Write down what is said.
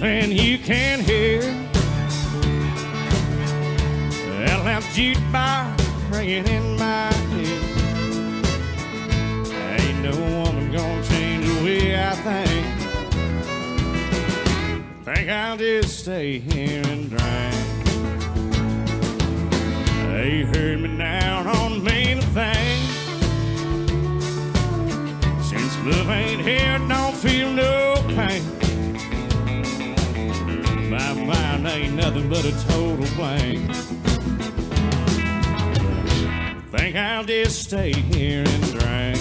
and you can hear that loud jukebox ringing in my head. Ain't no woman gonna change the way I think. Think I'll just stay here and drink. They heard me down on the main thing. Since love ain't here, don't feel no pain. My mind ain't nothing but a total blank. Think I'll just stay here and drink.